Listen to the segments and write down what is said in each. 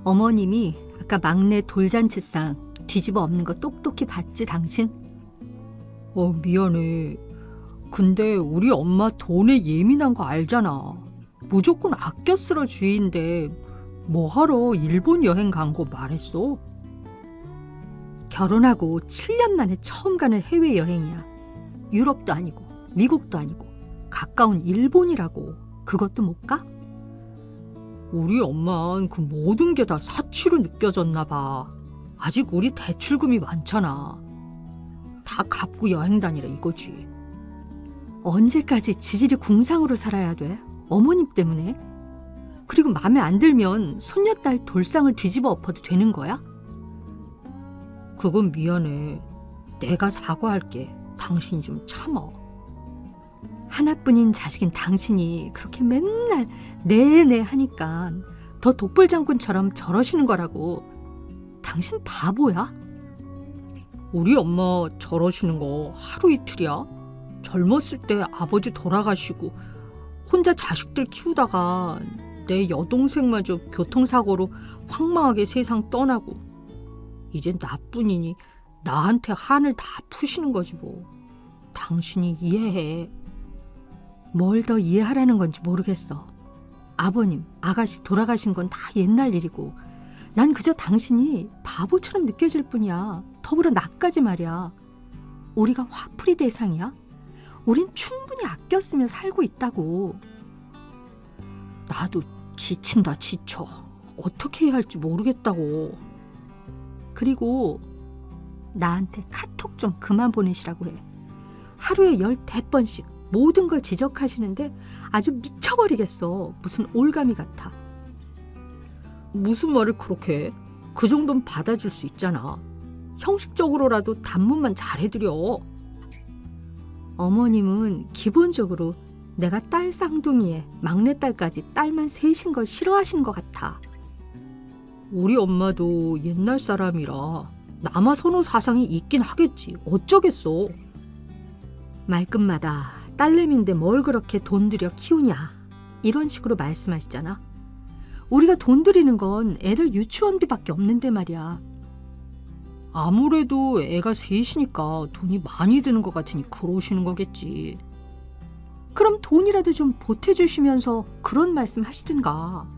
어머님이 아까 막내 돌잔치상 뒤집어 엎는 거 똑똑히 봤지 당신? 미안해. 근데 우리 엄마 돈에 예민한 거 알잖아. 무조건 아껴 쓰러 주의인데 뭐하러 일본 여행 간 거 말했어? 결혼하고 7년 만에 처음 가는 해외여행이야. 유럽도 아니고 미국도 아니고 가까운 일본이라고. 그것도 못 가? 우리 엄만 그 모든 게 다 사치로 느껴졌나 봐. 아직 우리 대출금이 많잖아. 다 갚고 여행 다니라 이거지. 언제까지 지질이 궁상으로 살아야 돼? 어머님 때문에? 그리고 마음에 안 들면 손녀딸 돌상을 뒤집어 엎어도 되는 거야? 그건 미안해. 내가 사과할게. 당신 좀 참어. 하나뿐인 자식인 당신이 그렇게 맨날 네네 하니까 더 독불장군처럼 저러시는 거라고. 당신 바보야? 우리 엄마 저러시는 거 하루 이틀이야? 젊었을 때 아버지 돌아가시고 혼자 자식들 키우다가 내 여동생마저 교통사고로 황망하게 세상 떠나고 이제 나뿐이니 나한테 한을 다 푸시는 거지 뭐. 당신이 이해해. 뭘 더 이해하라는 건지 모르겠어. 아버님, 아가씨 돌아가신 건 다 옛날 일이고 난 그저 당신이 바보처럼 느껴질 뿐이야. 더불어 나까지 말이야. 우리가 화풀이 대상이야? 우린 충분히 아껴 쓰며 살고 있다고. 나도 지친다 지쳐. 어떻게 해야 할지 모르겠다고. 그리고 나한테 카톡 좀 그만 보내시라고 해. 하루에 10대번씩 모든 걸 지적하시는데 아주 미쳐버리겠어. 무슨 올가미 같아. 무슨 말을 그렇게 해? 그 정도는 받아줄 수 있잖아. 형식적으로라도 단문만 잘해드려. 어머님은 기본적으로 내가 딸 쌍둥이에 막내딸까지 딸만 셋인 걸 싫어하신 것 같아. 우리 엄마도 옛날 사람이라 남아 선호 사상이 있긴 하겠지. 어쩌겠어. 말끝마다 딸내미인데 뭘 그렇게 돈 들여 키우냐 이런 식으로 말씀하시잖아. 우리가 돈 들이는 건 애들 유치원비밖에 없는데 말이야. 아무래도 애가 셋이니까 돈이 많이 드는 것 같으니 그러시는 거겠지. 그럼 돈이라도 좀 보태주시면서 그런 말씀 하시든가.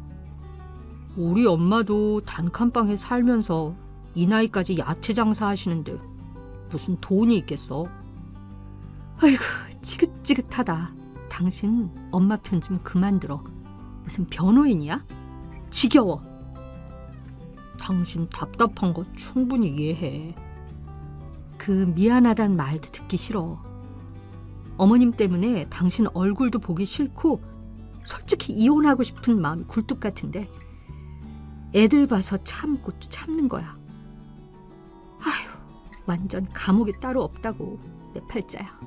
우리 엄마도 단칸방에 살면서 이 나이까지 야채 장사하시는데 무슨 돈이 있겠어? 아이고 지긋지긋하다. 당신 엄마 편 좀 그만 들어. 무슨 변호인이야? 지겨워. 당신 답답한 거 충분히 이해해. 그 미안하단 말도 듣기 싫어. 어머님 때문에 당신 얼굴도 보기 싫고 솔직히 이혼하고 싶은 마음이 굴뚝 같은데 애들 봐서 참고 또 참는 거야. 아휴, 완전 감옥이 따로 없다고. 내 팔자야.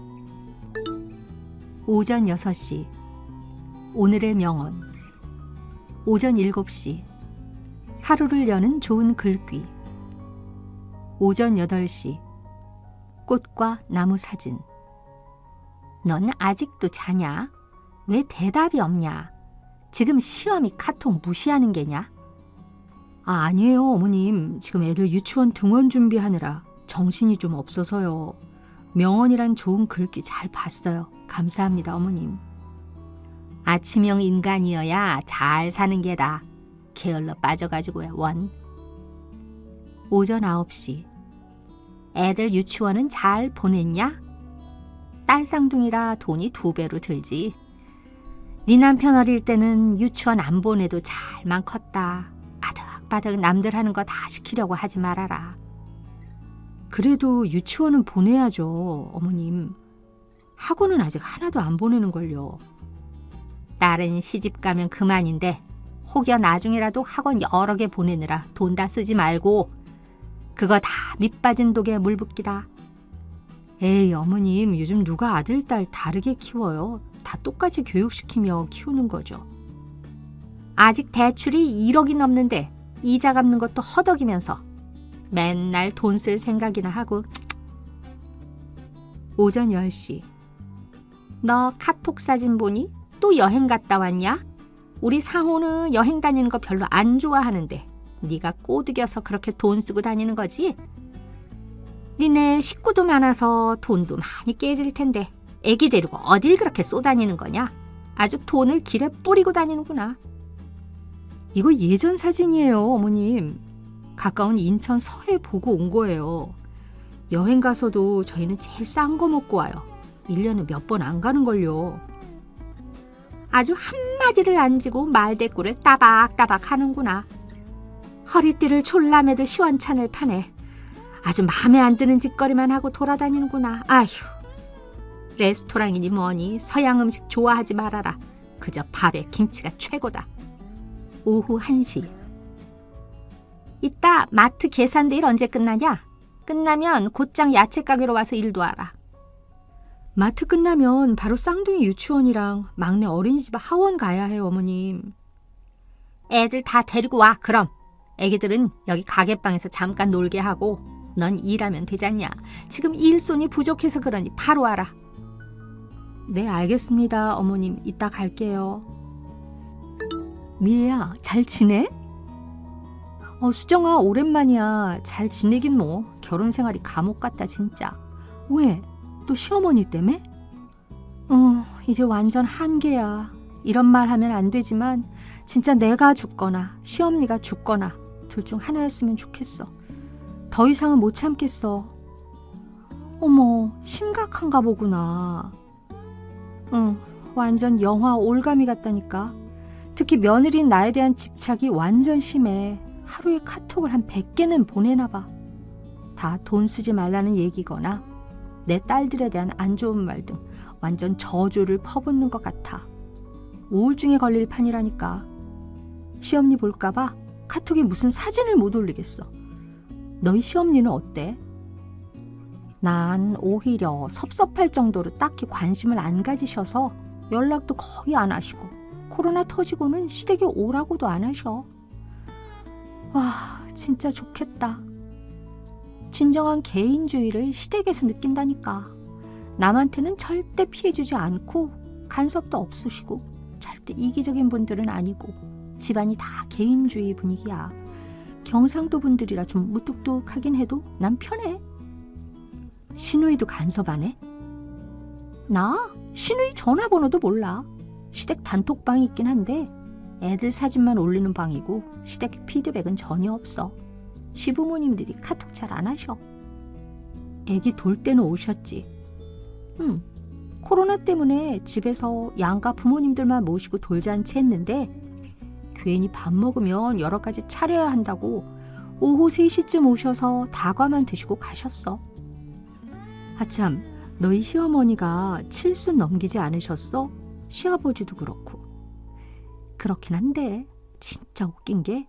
오전 6시 오늘의 명언. 오전 7시 하루를 여는 좋은 글귀. 오전 8시 꽃과 나무 사진. 넌 아직도 자냐? 왜 대답이 없냐? 지금 시험이 카톡 무시하는 게냐? 아니에요 어머님. 지금 애들 유치원 등원 준비하느라 정신이 좀 없어서요. 명언이란 좋은 글귀 잘 봤어요. 감사합니다 어머님. 아침형 인간이어야 잘 사는 게다. 게을러 빠져가지고요 원. 오전 9시 애들 유치원은 잘 보냈냐? 딸 쌍둥이라 돈이 2배로 들지. 네 남편 어릴 때는 유치원 안 보내도 잘만 컸다. 아득바득 남들 하는 거 다 시키려고 하지 말아라. 그래도 유치원은 보내야죠 어머님. 학원은 아직 하나도 안 보내는걸요. 딸은 시집 가면 그만인데 혹여 나중에라도 학원 여러 개 보내느라 돈 다 쓰지 말고. 그거 다 밑빠진 독에 물 붓기다. 에이 어머님, 요즘 누가 아들 딸 다르게 키워요. 다 똑같이 교육시키며 키우는 거죠. 아직 대출이 1억이 넘는데 이자 갚는 것도 허덕이면서 맨날 돈 쓸 생각이나 하고. 오전 10시 너 카톡 사진 보니? 또 여행 갔다 왔냐? 우리 상호는 여행 다니는 거 별로 안 좋아하는데 네가 꼬드겨서 그렇게 돈 쓰고 다니는 거지? 니네 식구도 많아서 돈도 많이 깨질 텐데 애기 데리고 어딜 그렇게 쏘다니는 거냐? 아주 돈을 길에 뿌리고 다니는구나. 이거 예전 사진이에요, 어머님. 가까운 인천 서해 보고 온 거예요. 여행 가서도 저희는 제일 싼 거 먹고 와요. 1년에 몇 번 안 가는걸요. 아주 한마디를 안 지고 말대꾸를 따박따박 하는구나. 허리띠를 졸라매도 시원찮을 판에 아주 마음에 안 드는 짓거리만 하고 돌아다니는구나. 아휴, 레스토랑이니 뭐니 서양 음식 좋아하지 말아라. 그저 밥에 김치가 최고다. 오후 1시. 이따 마트 계산대일 언제 끝나냐? 끝나면 곧장 야채 가게로 와서 일도 하라. 마트 끝나면 바로 쌍둥이 유치원이랑 막내 어린이집 하원 가야 해요, 어머님. 애들 다 데리고 와, 그럼. 애기들은 여기 가게방에서 잠깐 놀게 하고 넌 일하면 되잖냐. 지금 일손이 부족해서 그러니 바로 와라. 네, 알겠습니다, 어머님. 이따 갈게요. 미애야, 잘 지내? 수정아, 오랜만이야. 잘 지내긴 뭐. 결혼 생활이 감옥 같다, 진짜. 왜? 또 시어머니 때문에? 이제 완전 한계야. 이런 말 하면 안 되지만 진짜 내가 죽거나 시어머니가 죽거나 둘 중 하나였으면 좋겠어. 더 이상은 못 참겠어. 어머, 심각한가 보구나. 응, 완전 영화 올가미 같다니까. 특히 며느리인 나에 대한 집착이 완전 심해. 하루에 카톡을 한 100개는 보내나 봐. 다 돈 쓰지 말라는 얘기거나 내 딸들에 대한 안 좋은 말 등 완전 저주를 퍼붓는 것 같아. 우울증에 걸릴 판이라니까. 시엄니 볼까봐 카톡에 무슨 사진을 못 올리겠어. 너희 시엄니는 어때? 난 오히려 섭섭할 정도로 딱히 관심을 안 가지셔서 연락도 거의 안 하시고 코로나 터지고는 시댁에 오라고도 안 하셔. 와, 진짜 좋겠다. 진정한 개인주의를 시댁에서 느낀다니까. 남한테는 절대 피해주지 않고 간섭도 없으시고 절대 이기적인 분들은 아니고 집안이 다 개인주의 분위기야. 경상도 분들이라 좀 무뚝뚝하긴 해도 난 편해. 시누이도 간섭 안 해? 나 시누이 전화번호도 몰라. 시댁 단톡방이 있긴 한데 애들 사진만 올리는 방이고 시댁 피드백은 전혀 없어. 시부모님들이 카톡 잘 안 하셔. 애기 돌 때는 오셨지. 코로나 때문에 집에서 양가 부모님들만 모시고 돌잔치 했는데 괜히 밥 먹으면 여러 가지 차려야 한다고 오후 3시쯤 오셔서 다과만 드시고 가셨어. 아참, 너희 시어머니가 7순 넘기지 않으셨어? 시아버지도 그렇고. 그렇긴 한데 진짜 웃긴 게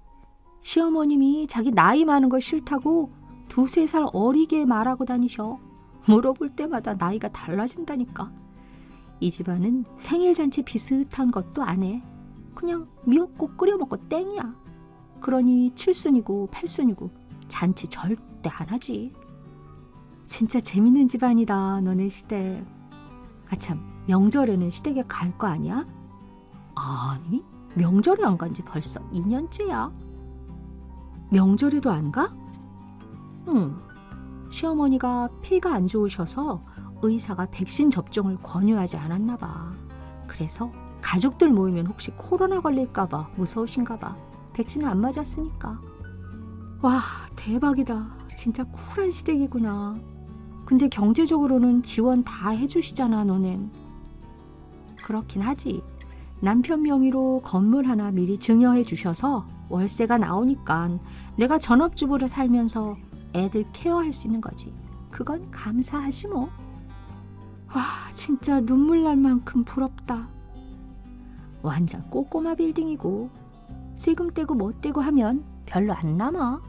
시어머님이 자기 나이 많은 걸 싫다고 2-3살 어리게 말하고 다니셔. 물어볼 때마다 나이가 달라진다니까. 이 집안은 생일잔치 비슷한 것도 안 해. 그냥 미역국 끓여 먹고 땡이야. 그러니 7순이고 8순이고 잔치 절대 안 하지. 진짜 재밌는 집안이다, 너네 시댁. 아참, 명절에는 시댁에 갈 거 아니야? 아니, 명절에 안 간 지 벌써 2년째야. 명절에도 안 가? 응. 시어머니가 피가 안 좋으셔서 의사가 백신 접종을 권유하지 않았나 봐. 그래서 가족들 모이면 혹시 코로나 걸릴까 봐 무서우신가 봐. 백신을 안 맞았으니까. 와, 대박이다. 진짜 쿨한 시댁이구나. 근데 경제적으로는 지원 다 해주시잖아, 너넨. 그렇긴 하지. 남편 명의로 건물 하나 미리 증여해 주셔서 월세가 나오니까 내가 전업주부로 살면서 애들 케어할 수 있는 거지. 그건 감사하지 뭐. 와, 진짜 눈물 날 만큼 부럽다. 완전 꼬꼬마 빌딩이고 세금 떼고 뭐 떼고 하면 별로 안 남아.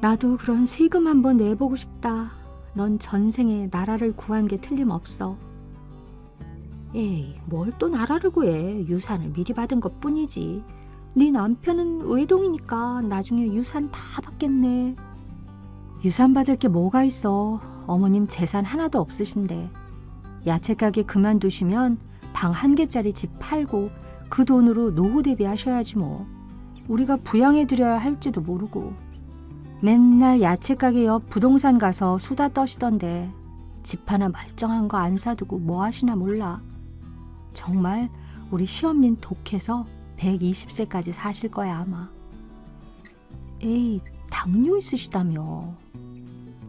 나도 그런 세금 한번 내보고 싶다. 넌 전생에 나라를 구한 게 틀림없어. 에이, 뭘 또 나라를 구해. 유산을 미리 받은 것뿐이지. 네 남편은 외동이니까 나중에 유산 다 받겠네. 유산 받을 게 뭐가 있어. 어머님 재산 하나도 없으신데. 야채 가게 그만두시면 방 1개짜리 집 팔고 그 돈으로 노후 대비하셔야지 뭐. 우리가 부양해드려야 할지도 모르고 맨날 야채 가게 옆 부동산 가서 수다 떠시던데 집 하나 멀쩡한 거 안 사두고 뭐 하시나 몰라. 정말 우리 시엄님 독해서 120세까지 사실 거야 아마. 에이, 당뇨 있으시다며.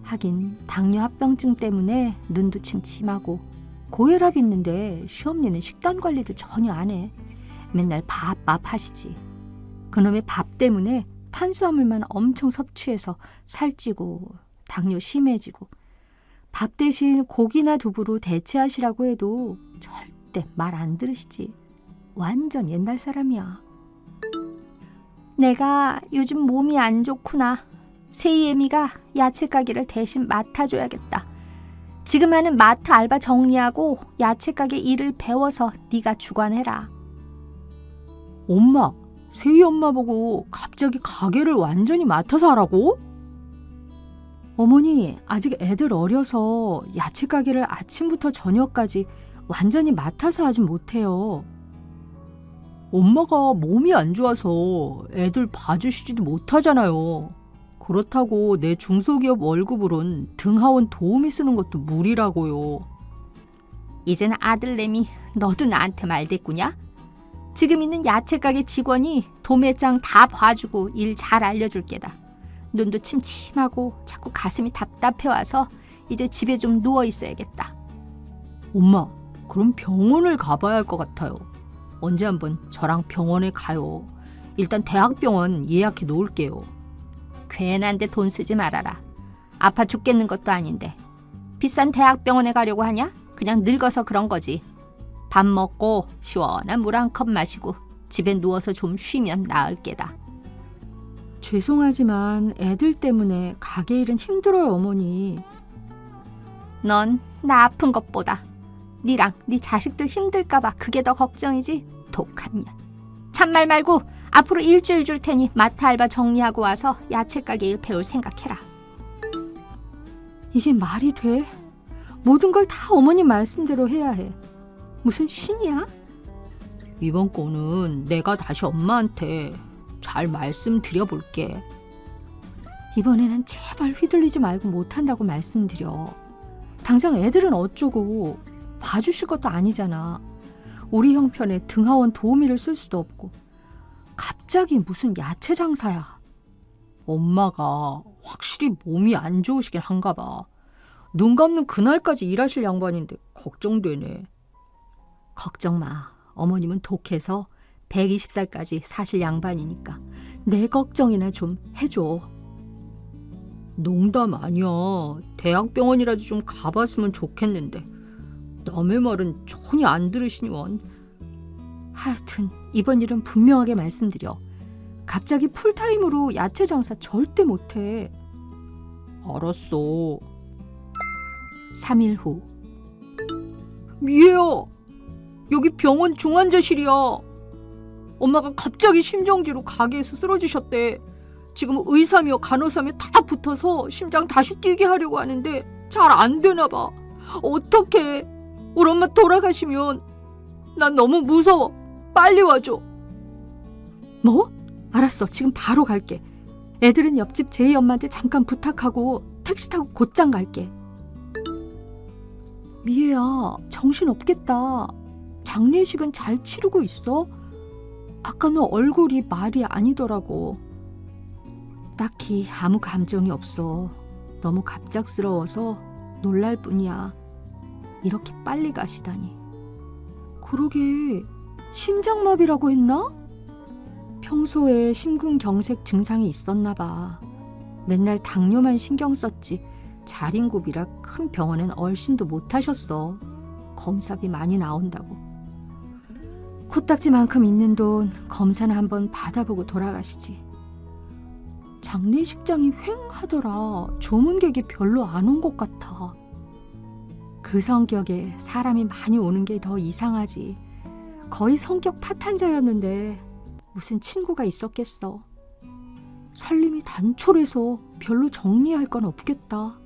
하긴 당뇨 합병증 때문에 눈도 침침하고 고혈압 있는데 시엄니는 식단 관리도 전혀 안 해. 맨날 밥 하시지. 그놈의 밥 때문에 탄수화물만 엄청 섭취해서 살찌고 당뇨 심해지고 밥 대신 고기나 두부로 대체하시라고 해도 절대 말 안 들으시지. 완전 옛날 사람이야. 내가 요즘 몸이 안 좋구나. 세이애미가 야채 가게를 대신 맡아줘야겠다. 지금 하는 마트 알바 정리하고 야채 가게 일을 배워서 네가 주관해라. 엄마, 세희 엄마 보고 갑자기 가게를 완전히 맡아서 하라고? 어머니, 아직 애들 어려서 야채 가게를 아침부터 저녁까지 완전히 맡아서 하진 못해요. 엄마가 몸이 안 좋아서 애들 봐주시지도 못하잖아요. 그렇다고 내 중소기업 월급으론 등하원 도우미 쓰는 것도 무리라고요. 이제는 아들내미 너도 나한테 말대꾸냐? 지금 있는 야채 가게 직원이 도매장 다 봐주고 일 잘 알려줄 게다. 눈도 침침하고 자꾸 가슴이 답답해와서 이제 집에 좀 누워 있어야겠다. 엄마, 그럼 병원을 가봐야 할 것 같아요. 언제 한번 저랑 병원에 가요. 일단 대학병원 예약해 놓을게요. 괜한 데 돈 쓰지 말아라. 아파 죽겠는 것도 아닌데 비싼 대학병원에 가려고 하냐? 그냥 늙어서 그런 거지. 밥 먹고 시원한 물 한 컵 마시고 집에 누워서 좀 쉬면 나을 게다. 죄송하지만 애들 때문에 가게 일은 힘들어요, 어머니. 넌 나 아픈 것보다 니랑 니 자식들 힘들까 봐 그게 더 걱정이지. 독한 년. 참말 말고 앞으로 일주일 줄 테니 마트 알바 정리하고 와서 야채 가게 일 배울 생각해라. 이게 말이 돼? 모든 걸 다 어머니 말씀대로 해야 해. 무슨 신이야? 이번 거는 내가 다시 엄마한테 잘 말씀드려볼게. 이번에는 제발 휘둘리지 말고 못한다고 말씀드려. 당장 애들은 어쩌고 봐주실 것도 아니잖아. 우리 형편에 등하원 도우미를 쓸 수도 없고 갑자기 무슨 야채 장사야. 엄마가 확실히 몸이 안 좋으시긴 한가 봐. 눈 감는 그날까지 일하실 양반인데 걱정되네. 걱정 마. 어머님은 독해서 120살까지 사실 양반이니까 내 걱정이나 좀 해줘. 농담 아니야. 대학병원이라도 좀 가봤으면 좋겠는데 남의 말은 전혀 안 들으시니 원. 하여튼 이번 일은 분명하게 말씀드려. 갑자기 풀타임으로 야채 장사 절대 못해. 알았어. 3일 후. 미애야, 여기 병원 중환자실이야. 엄마가 갑자기 심정지로 가게에서 쓰러지셨대. 지금 의사며 간호사며 다 붙어서 심장 다시 뛰게 하려고 하는데 잘 안 되나 봐. 어떡해. 우리 엄마 돌아가시면 난 너무 무서워. 빨리 와줘. 뭐? 알았어. 지금 바로 갈게. 애들은 옆집 제이 엄마한테 잠깐 부탁하고 택시 타고 곧장 갈게. 미애야, 정신 없겠다. 장례식은 잘 치르고 있어? 아까 너 얼굴이 말이 아니더라고. 딱히 아무 감정이 없어. 너무 갑작스러워서 놀랄 뿐이야. 이렇게 빨리 가시다니. 그러게, 심장마비라고 했나? 평소에 심근경색 증상이 있었나 봐. 맨날 당뇨만 신경 썼지 자린고비라 큰 병원엔 얼씬도 못 하셨어. 검사비 많이 나온다고. 코딱지만큼 있는 돈 검사나 한번 받아보고 돌아가시지. 장례식장이 휑하더라. 조문객이 별로 안 온 것 같아. 그 성격에 사람이 많이 오는 게 더 이상하지. 거의 성격 파탄자였는데 무슨 친구가 있었겠어. 살림이 단촐해서 별로 정리할 건 없겠다.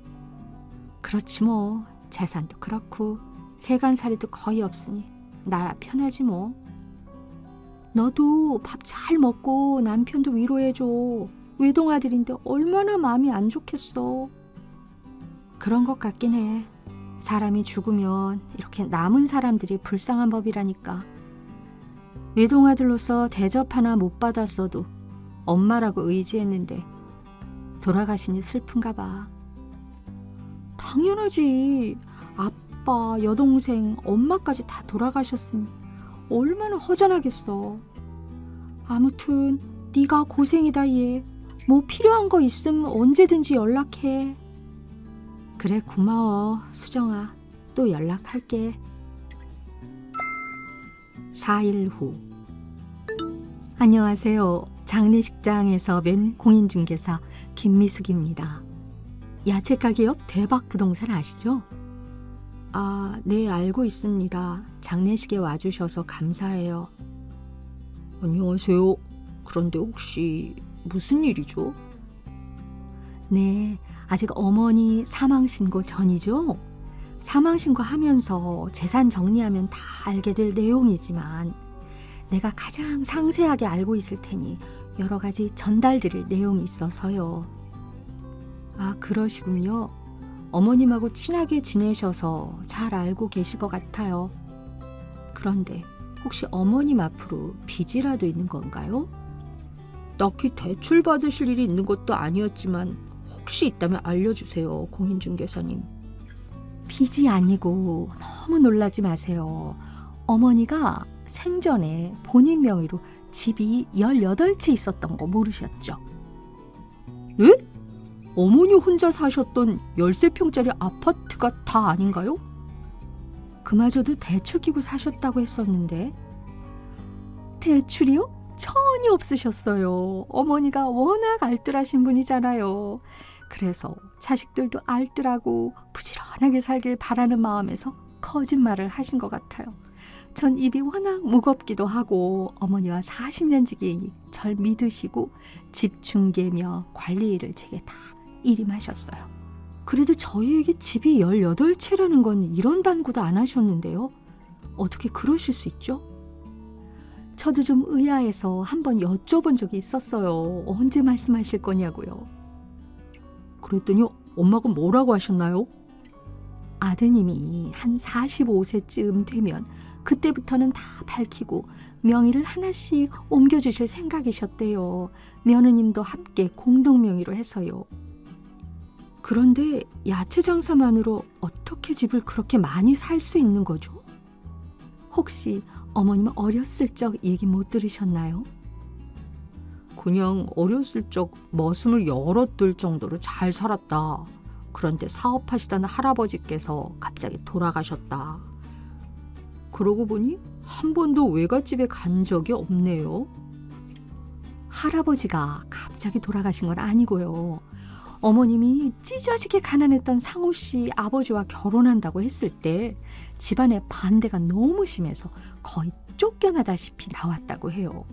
그렇지 뭐. 재산도 그렇고 세간살이도 거의 없으니 나야 편하지 뭐. 너도 밥 잘 먹고 남편도 위로해줘. 외동아들인데 얼마나 마음이 안 좋겠어. 그런 것 같긴 해. 사람이 죽으면 이렇게 남은 사람들이 불쌍한 법이라니까. 외동아들로서 대접 하나 못 받았어도 엄마라고 의지했는데 돌아가시니 슬픈가 봐. 당연하지. 아빠, 여동생, 엄마까지 다 돌아가셨으니 얼마나 허전하겠어. 아무튼 네가 고생이다 얘. 뭐 필요한 거 있으면 언제든지 연락해. 그래, 고마워 수정아. 또 연락할게. 4일 후. 안녕하세요. 장례식장에서 뵌 공인중개사 김미숙입니다. 야채 가게 옆 대박 부동산 아시죠? 아, 네, 알고 있습니다. 장례식에 와주셔서 감사해요. 안녕하세요. 그런데 혹시 무슨 일이죠? 네, 아직 어머니 사망신고 전이죠? 사망신고하면서 재산 정리하면 다 알게 될 내용이지만 내가 가장 상세하게 알고 있을 테니 여러 가지 전달드릴 내용이 있어서요. 아, 그러시군요. 어머님하고 친하게 지내셔서 잘 알고 계실 것 같아요. 그런데 혹시 어머님 앞으로 빚이라도 있는 건가요? 딱히 대출 받으실 일이 있는 것도 아니었지만 혹시 있다면 알려주세요, 공인중개사님. 빚이 아니고 너무 놀라지 마세요. 어머니가 생전에 본인 명의로 집이 18채 있었던 거 모르셨죠? 예? 어머니 혼자 사셨던 13평짜리 아파트가 다 아닌가요? 그마저도 대출 끼고 사셨다고 했었는데. 대출이요? 전혀 없으셨어요. 어머니가 워낙 알뜰하신 분이잖아요. 그래서 자식들도 알뜰하고 부지런하게 살길 바라는 마음에서 거짓말을 하신 것 같아요. 전 입이 워낙 무겁기도 하고 어머니와 40년 지기이니 절 믿으시고 집 중개며 관리 일을 제게 다 일임하셨어요. 그래도 저희에게 집이 18채라는 건 이런 반구도 안 하셨는데요. 어떻게 그러실 수 있죠? 저도 좀 의아해서 한번 여쭤본 적이 있었어요. 언제 말씀하실 거냐고요. 그랬더니 엄마가 뭐라고 하셨나요? 아드님이 한 45세쯤 되면 그때부터는 다 밝히고 명의를 하나씩 옮겨주실 생각이셨대요. 며느님도 함께 공동명의로 해서요. 그런데 야채 장사만으로 어떻게 집을 그렇게 많이 살 수 있는 거죠? 혹시 어머님은 어렸을 적 얘기 못 들으셨나요? 그냥 어렸을 적 머슴을 열어둘 정도로 잘 살았다. 그런데 사업하시던 할아버지께서 갑자기 돌아가셨다. 그러고 보니 한 번도 외갓집에 간 적이 없네요. 할아버지가 갑자기 돌아가신 건 아니고요. 어머님이 찢어지게 가난했던 상호 씨 아버지와 결혼한다고 했을 때 집안의 반대가 너무 심해서 거의 쫓겨나다시피 나왔다고 해요.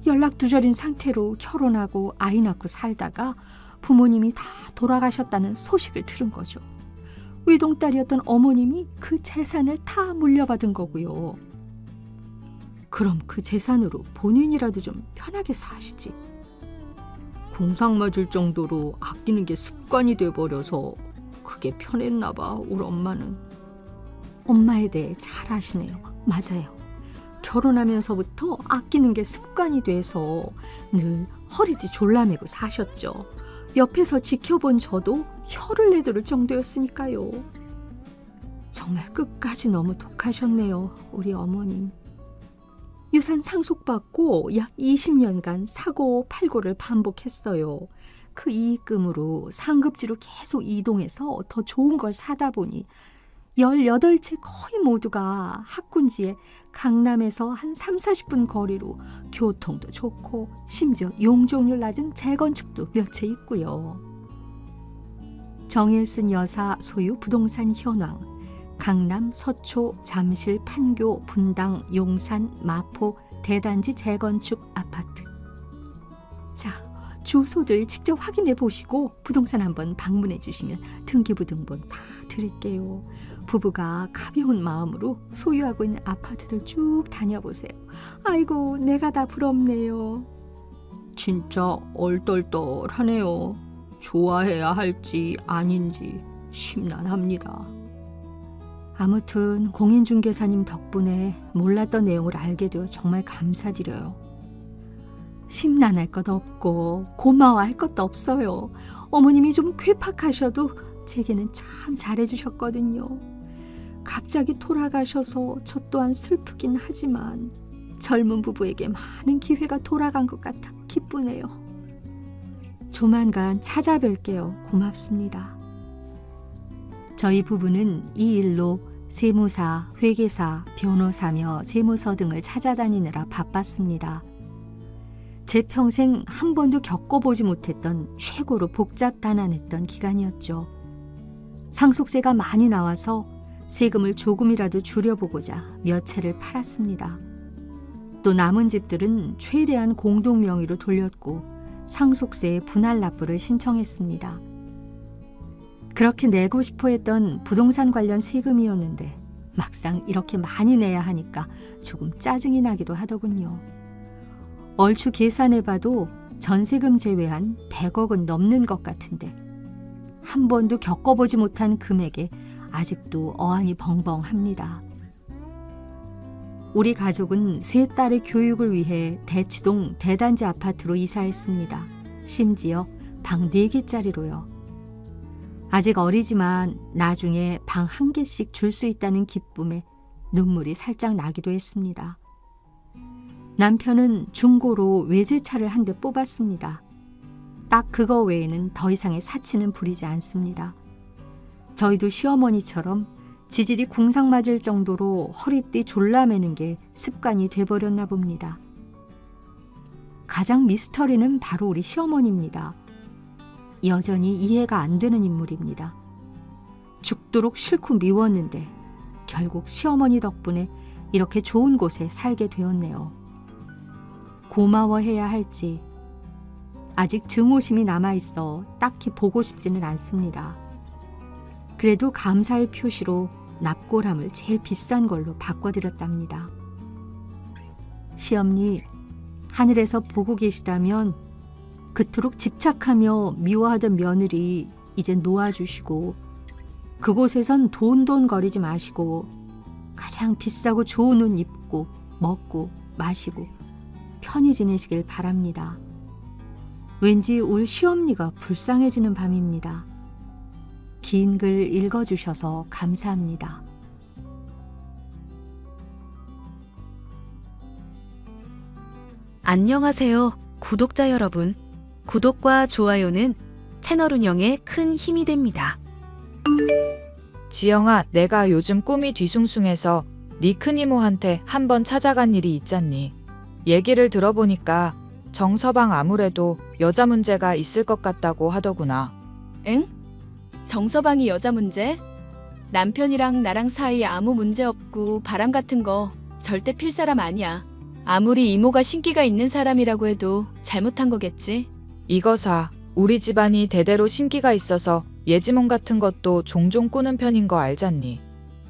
연락두절인 상태로 결혼하고 아이 낳고 살다가 부모님이 다 돌아가셨다는 소식을 들은 거죠. 외동딸이었던 어머님이 그 재산을 다 물려받은 거고요. 그럼 그 재산으로 본인이라도 좀 편하게 사시지. 궁상 맞을 정도로 아끼는 게 습관이 돼버려서 그게 편했나 봐, 우리 엄마는. 엄마에 대해 잘 아시네요. 맞아요. 결혼하면서부터 아끼는 게 습관이 돼서 늘 허리띠 졸라매고 사셨죠. 옆에서 지켜본 저도 혀를 내두를 정도였으니까요. 정말 끝까지 너무 독하셨네요, 우리 어머님. 유산 상속받고 약 20년간 사고 팔고를 반복했어요. 그 이익금으로 상급지로 계속 이동해서 더 좋은 걸 사다 보니 18채 거의 모두가 학군지에 강남에서 한 30-40분 거리로 교통도 좋고 심지어 용적률 낮은 재건축도 몇 채 있고요. 정일순 여사 소유 부동산 현황, 강남, 서초, 잠실, 판교, 분당, 용산, 마포 대단지 재건축 아파트. 자, 주소들 직접 확인해 보시고 부동산 한번 방문해 주시면 등기부등본 다 드릴게요. 부부가 가벼운 마음으로 소유하고 있는 아파트들 쭉 다녀보세요. 아이고, 내가 다 부럽네요. 진짜 얼떨떨하네요. 좋아해야 할지 아닌지 심란합니다. 아무튼 공인중개사님 덕분에 몰랐던 내용을 알게 되어 정말 감사드려요. 심란할 것 없고 고마워할 것도 없어요. 어머님이 좀 괴팍하셔도 제게는 참 잘해주셨거든요. 갑자기 돌아가셔서 저 또한 슬프긴 하지만 젊은 부부에게 많은 기회가 돌아간 것 같아 기쁘네요. 조만간 찾아뵐게요. 고맙습니다. 저희 부부는 이 일로 세무사, 회계사, 변호사며 세무서 등을 찾아다니느라 바빴습니다. 제 평생 한 번도 겪어보지 못했던 최고로 복잡 가난했던 기간이었죠. 상속세가 많이 나와서 세금을 조금이라도 줄여보고자 몇 채를 팔았습니다. 또 남은 집들은 최대한 공동 명의로 돌렸고 상속세의 분할 납부를 신청했습니다. 그렇게 내고 싶어 했던 부동산 관련 세금이었는데 막상 이렇게 많이 내야 하니까 조금 짜증이 나기도 하더군요. 얼추 계산해봐도 전세금 제외한 100억은 넘는 것 같은데 한 번도 겪어보지 못한 금액에 아직도 어안이 벙벙합니다. 우리 가족은 세 딸의 교육을 위해 대치동 대단지 아파트로 이사했습니다. 심지어 방 4개짜리로요. 아직 어리지만 나중에 방 1개씩 줄 수 있다는 기쁨에 눈물이 살짝 나기도 했습니다. 남편은 중고로 외제차를 한 대 뽑았습니다. 딱 그거 외에는 더 이상의 사치는 부리지 않습니다. 저희도 시어머니처럼 지질이 궁상맞을 정도로 허리띠 졸라매는 게 습관이 돼버렸나 봅니다. 가장 미스터리는 바로 우리 시어머니입니다. 여전히 이해가 안 되는 인물입니다. 죽도록 싫고 미웠는데 결국 시어머니 덕분에 이렇게 좋은 곳에 살게 되었네요. 고마워해야 할지 아직 증오심이 남아있어 딱히 보고 싶지는 않습니다. 그래도 감사의 표시로 납골함을 제일 비싼 걸로 바꿔드렸답니다. 시엄니, 하늘에서 보고 계시다면 그토록 집착하며 미워하던 며느리 이제 놓아주시고 그곳에선 돈돈거리지 마시고 가장 비싸고 좋은 옷 입고 먹고 마시고 편히 지내시길 바랍니다. 왠지 올 시엄니가 불쌍해지는 밤입니다. 긴 글 읽어주셔서 감사합니다. 안녕하세요, 구독자 여러분. 구독과 좋아요는 채널 운영에 큰 힘이 됩니다. 지영아, 내가 요즘 꿈이 뒤숭숭해서 네 큰이모한테 한번 찾아간 일이 있잖니. 얘기를 들어보니까 정서방 아무래도 여자 문제가 있을 것 같다고 하더구나. 응? 정서방이 여자 문제? 남편이랑 나랑 사이에 아무 문제 없고 바람 같은 거 절대 필 사람 아니야. 아무리 이모가 신기가 있는 사람이라고 해도 잘못한 거겠지? 이거사, 우리 집안이 대대로 신기가 있어서 예지몽 같은 것도 종종 꾸는 편인 거 알잖니.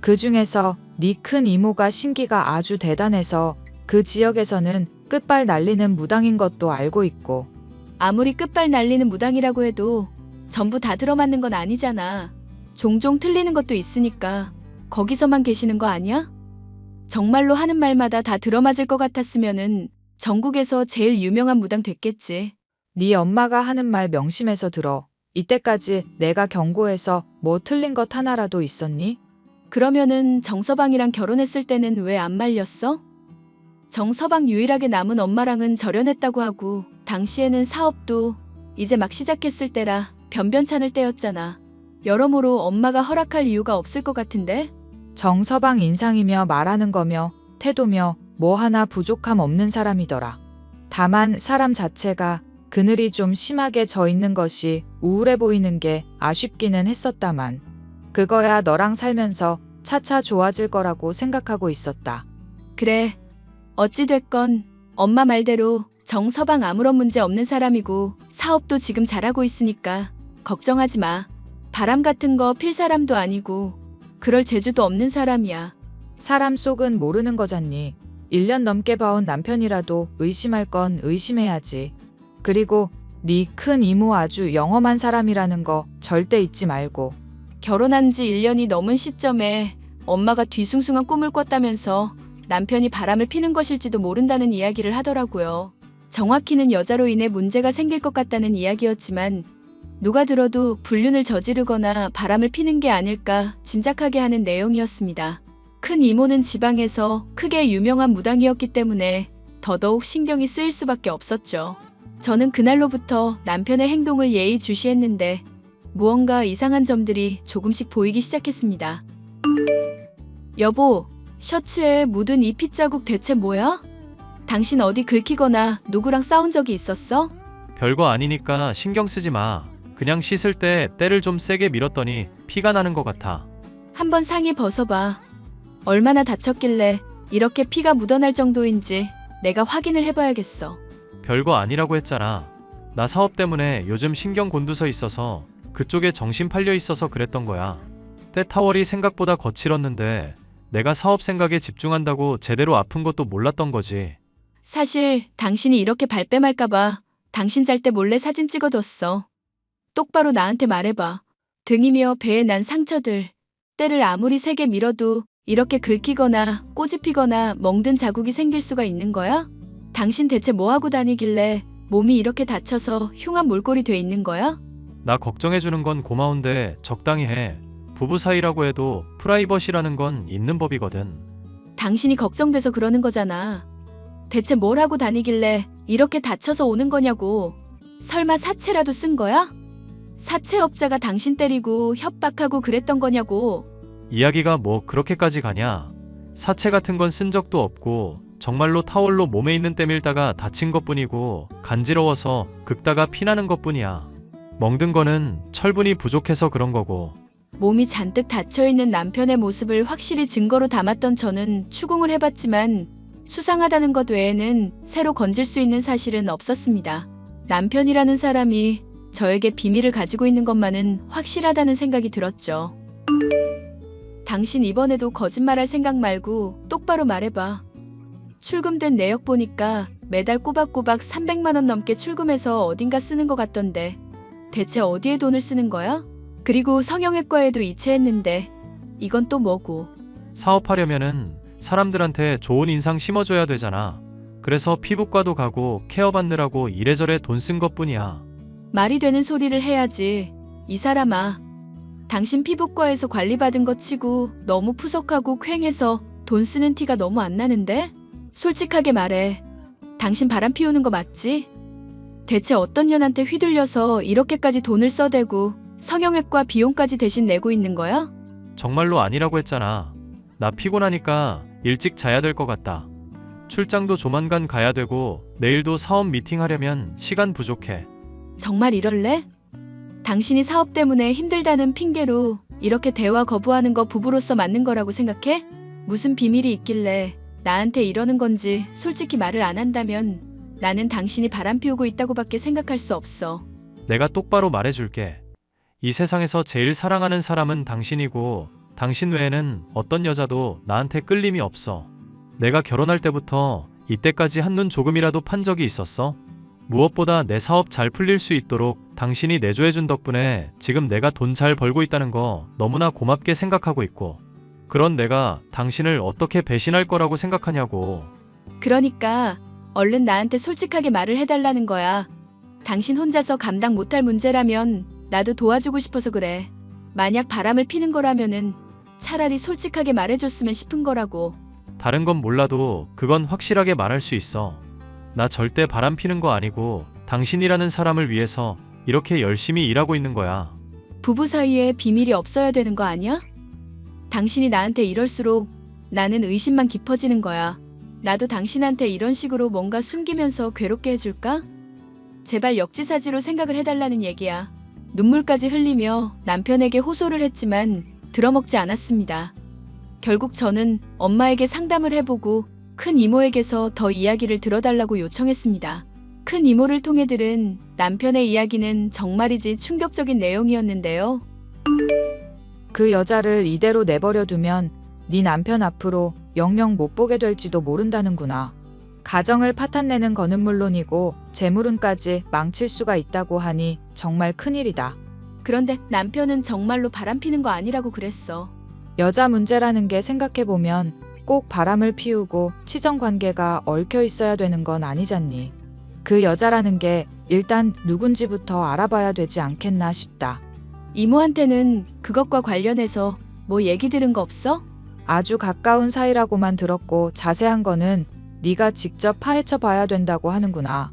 그 중에서 네 큰 이모가 신기가 아주 대단해서 그 지역에서는 끝발 날리는 무당인 것도 알고 있고. 아무리 끝발 날리는 무당이라고 해도 전부 다 들어맞는 건 아니잖아. 종종 틀리는 것도 있으니까 거기서만 계시는 거 아니야? 정말로 하는 말마다 다 들어맞을 것 같았으면은 전국에서 제일 유명한 무당 됐겠지. 네 엄마가 하는 말 명심해서 들어. 이때까지 내가 경고해서 뭐 틀린 것 하나라도 있었니? 그러면은 정서방이랑 결혼했을 때는 왜 안 말렸어? 정서방 유일하게 남은 엄마랑은 절연했다고 하고 당시에는 사업도 이제 막 시작했을 때라 변변찮을 때였잖아. 여러모로 엄마가 허락할 이유가 없을 것 같은데? 정서방 인상이며 말하는 거며 태도며 뭐 하나 부족함 없는 사람이더라. 다만 사람 자체가 그늘이 좀 심하게 져 있는 것이 우울해 보이는 게 아쉽기는 했었다만 그거야 너랑 살면서 차차 좋아질 거라고 생각하고 있었다. 그래. 어찌됐건 엄마 말대로 정서방 아무런 문제 없는 사람이고 사업도 지금 잘하고 있으니까 걱정하지 마. 바람 같은 거 필 사람도 아니고 그럴 재주도 없는 사람이야. 사람 속은 모르는 거잖니. 1년 넘게 봐온 남편이라도 의심할 건 의심해야지. 그리고 네 큰 이모 아주 영험한 사람이라는 거 절대 잊지 말고. 결혼한 지 1년이 넘은 시점에 엄마가 뒤숭숭한 꿈을 꿨다면서 남편이 바람을 피는 것일지도 모른다는 이야기를 하더라고요. 정확히는 여자로 인해 문제가 생길 것 같다는 이야기였지만 누가 들어도 불륜을 저지르거나 바람을 피는 게 아닐까 짐작하게 하는 내용이었습니다. 큰 이모는 지방에서 크게 유명한 무당이었기 때문에 더더욱 신경이 쓰일 수밖에 없었죠. 저는 그날로부터 남편의 행동을 예의주시했는데 무언가 이상한 점들이 조금씩 보이기 시작했습니다. 여보, 셔츠에 묻은 이 핏자국 대체 뭐야? 당신 어디 긁히거나 누구랑 싸운 적이 있었어? 별거 아니니까 신경 쓰지 마. 그냥 씻을 때 때를 좀 세게 밀었더니 피가 나는 것 같아. 한번 상의 벗어봐. 얼마나 다쳤길래 이렇게 피가 묻어날 정도인지 내가 확인을 해봐야겠어. 별거 아니라고 했잖아. 나 사업 때문에 요즘 신경 곤두서 있어서 그쪽에 정신 팔려 있어서 그랬던 거야. 때 타월이 생각보다 거칠었는데 내가 사업 생각에 집중한다고 제대로 아픈 것도 몰랐던 거지. 사실 당신이 이렇게 발뺌할까봐 당신 잘 때 몰래 사진 찍어뒀어. 똑바로 나한테 말해봐. 등이며 배에 난 상처들, 때를 아무리 세게 밀어도 이렇게 긁히거나 꼬집히거나 멍든 자국이 생길 수가 있는 거야? 당신 대체 뭐하고 다니길래 몸이 이렇게 다쳐서 흉한 몰골이 돼 있는 거야? 나 걱정해주는 건 고마운데 적당히 해. 부부 사이라고 해도 프라이버시라는 건 있는 법이거든. 당신이 걱정돼서 그러는 거잖아. 대체 뭘 하고 다니길래 이렇게 다쳐서 오는 거냐고. 설마 사채라도 쓴 거야? 사채업자가 당신 때리고 협박하고 그랬던 거냐고. 이야기가 뭐 그렇게까지 가냐. 사채 같은 건 쓴 적도 없고 정말로 타월로 몸에 있는 때 밀다가 다친 것뿐이고 간지러워서 긁다가 피나는 것뿐이야. 멍든 거는 철분이 부족해서 그런 거고. 몸이 잔뜩 닫혀있는 남편의 모습을 확실히 증거로 담았던 저는 추궁을 해봤지만 수상하다는 것 외에는 새로 건질 수 있는 사실은 없었습니다. 남편이라는 사람이 저에게 비밀을 가지고 있는 것만은 확실하다는 생각이 들었죠. 당신 이번에도 거짓말할 생각 말고 똑바로 말해봐. 출금된 내역 보니까 매달 꼬박꼬박 300만 원 넘게 출금해서 어딘가 쓰는 것 같던데 대체 어디에 돈을 쓰는 거야? 그리고 성형외과에도 이체했는데 이건 또 뭐고? 사업하려면은 사람들한테 좋은 인상 심어줘야 되잖아. 그래서 피부과도 가고 케어 받느라고 이래저래 돈 쓴 것뿐이야. 말이 되는 소리를 해야지. 이 사람아. 당신 피부과에서 관리받은 것 치고 너무 푸석하고 퀭해서 돈 쓰는 티가 너무 안 나는데? 솔직하게 말해. 당신 바람 피우는 거 맞지? 대체 어떤 년한테 휘둘려서 이렇게까지 돈을 써대고 성형외과 비용까지 대신 내고 있는 거야? 정말로 아니라고 했잖아. 나 피곤하니까 일찍 자야 될 것 같다. 출장도 조만간 가야 되고 내일도 사업 미팅 하려면 시간 부족해. 정말 이럴래? 당신이 사업 때문에 힘들다는 핑계로 이렇게 대화 거부하는 거 부부로서 맞는 거라고 생각해? 무슨 비밀이 있길래 나한테 이러는 건지 솔직히 말을 안 한다면 나는 당신이 바람 피우고 있다고밖에 생각할 수 없어. 내가 똑바로 말해줄게. 이 세상에서 제일 사랑하는 사람은 당신이고 당신 외에는 어떤 여자도 나한테 끌림이 없어. 내가 결혼할 때부터 이때까지 한눈 조금이라도 판 적이 있었어? 무엇보다 내 사업 잘 풀릴 수 있도록 당신이 내조해준 덕분에 지금 내가 돈 잘 벌고 있다는 거 너무나 고맙게 생각하고 있고 그런 내가 당신을 어떻게 배신할 거라고 생각하냐고. 그러니까 얼른 나한테 솔직하게 말을 해달라는 거야. 당신 혼자서 감당 못할 문제라면 나도 도와주고 싶어서 그래. 만약 바람을 피는 거라면은 차라리 솔직하게 말해줬으면 싶은 거라고. 다른 건 몰라도 그건 확실하게 말할 수 있어. 나 절대 바람 피는 거 아니고 당신이라는 사람을 위해서 이렇게 열심히 일하고 있는 거야. 부부 사이에 비밀이 없어야 되는 거 아니야? 당신이 나한테 이럴수록 나는 의심만 깊어지는 거야. 나도 당신한테 이런 식으로 뭔가 숨기면서 괴롭게 해줄까? 제발 역지사지로 생각을 해달라는 얘기야. 눈물까지 흘리며 남편에게 호소를 했지만 들어먹지 않았습니다. 결국 저는 엄마에게 상담을 해보고 큰 이모에게서 더 이야기를 들어달라고 요청했습니다. 큰 이모를 통해 들은 남편의 이야기는 정말이지 충격적인 내용이었는데요. 그 여자를 이대로 내버려두면 네 남편 앞으로 영영 못 보게 될지도 모른다는구나. 가정을 파탄내는 거는 물론이고 재물운까지 망칠 수가 있다고 하니 정말 큰일이다. 그런데 남편은 정말로 바람피는 거 아니라고 그랬어. 여자 문제라는 게 생각해보면 꼭 바람을 피우고 치정 관계가 얽혀 있어야 되는 건 아니잖니. 그 여자라는 게 일단 누군지부터 알아봐야 되지 않겠나 싶다. 이모한테는 그것과 관련해서 뭐 얘기 들은 거 없어? 아주 가까운 사이라고만 들었고 자세한 거는 네가 직접 파헤쳐 봐야 된다고 하는구나.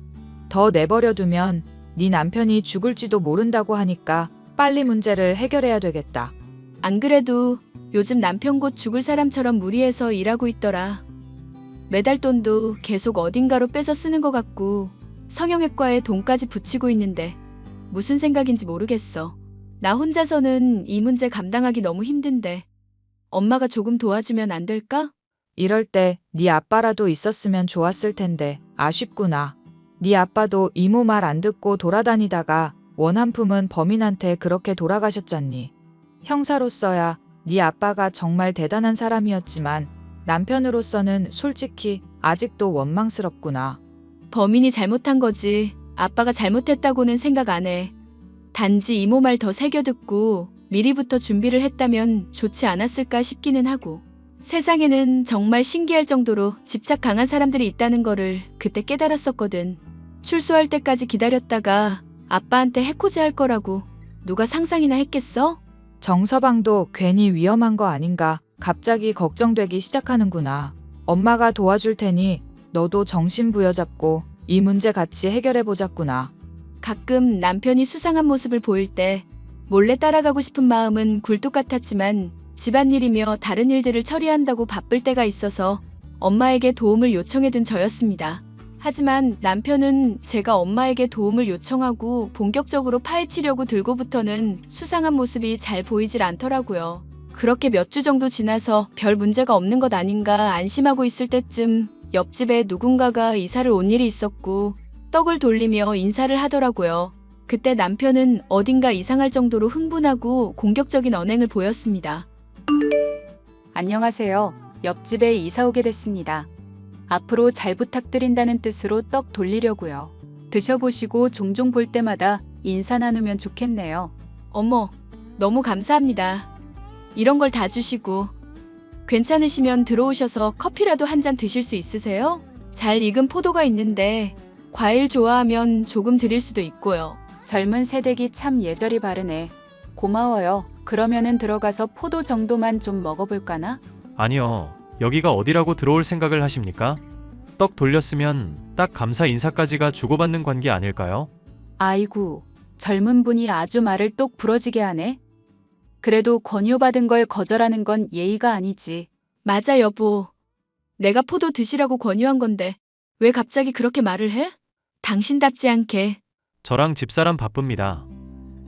더 내버려두면 네 남편이 죽을지도 모른다고 하니까 빨리 문제를 해결해야 되겠다. 안 그래도 요즘 남편 곧 죽을 사람처럼 무리해서 일하고 있더라. 매달 돈도 계속 어딘가로 빼서 쓰는 것 같고 성형외과에 돈까지 붙이고 있는데 무슨 생각인지 모르겠어. 나 혼자서는 이 문제 감당하기 너무 힘든데 엄마가 조금 도와주면 안 될까? 이럴 때 네 아빠라도 있었으면 좋았을 텐데 아쉽구나. 네 아빠도 이모 말 안 듣고 돌아다니다가 원 한 푼은 범인한테 그렇게 돌아가셨잖니. 형사로서야 네 아빠가 정말 대단한 사람이었지만 남편으로서는 솔직히 아직도 원망스럽구나. 범인이 잘못한 거지 아빠가 잘못했다고는 생각 안 해. 단지 이모 말 더 새겨 듣고 미리부터 준비를 했다면 좋지 않았을까 싶기는 하고. 세상에는 정말 신기할 정도로 집착 강한 사람들이 있다는 거를 그때 깨달았었거든. 출소할 때까지 기다렸다가 아빠한테 해코지 할 거라고 누가 상상이나 했겠어? 정서방도 괜히 위험한 거 아닌가 갑자기 걱정되기 시작하는구나. 엄마가 도와줄 테니 너도 정신 부여잡고 이 문제 같이 해결해 보자꾸나. 가끔 남편이 수상한 모습을 보일 때 몰래 따라가고 싶은 마음은 굴뚝 같았지만 집안일이며 다른 일들을 처리한다고 바쁠 때가 있어서 엄마에게 도움을 요청해둔 저였습니다. 하지만 남편은 제가 엄마에게 도움을 요청하고 본격적으로 파헤치려고 들고부터는 수상한 모습이 잘 보이질 않더라고요. 그렇게 몇 주 정도 지나서 별 문제가 없는 것 아닌가 안심하고 있을 때쯤 옆집에 누군가가 이사를 온 일이 있었고 떡을 돌리며 인사를 하더라고요. 그때 남편은 어딘가 이상할 정도로 흥분하고 공격적인 언행을 보였습니다. 안녕하세요. 옆집에 이사 오게 됐습니다. 앞으로 잘 부탁드린다는 뜻으로 떡 돌리려고요. 드셔보시고 종종 볼 때마다 인사 나누면 좋겠네요. 어머, 너무 감사합니다. 이런 걸 다 주시고 괜찮으시면 들어오셔서 커피라도 한 잔 드실 수 있으세요? 잘 익은 포도가 있는데 과일 좋아하면 조금 드릴 수도 있고요. 젊은 세대기 참 예절이 바르네. 고마워요. 그러면은 들어가서 포도 정도만 좀 먹어볼까나? 아니요. 여기가 어디라고 들어올 생각을 하십니까? 떡 돌렸으면 딱 감사 인사까지가 주고받는 관계 아닐까요? 아이고, 젊은 분이 아주 말을 똑 부러지게 하네. 그래도 권유받은 걸 거절하는 건 예의가 아니지. 맞아, 여보. 내가 포도 드시라고 권유한 건데 왜 갑자기 그렇게 말을 해? 당신답지 않게. 저랑 집사람 바쁩니다.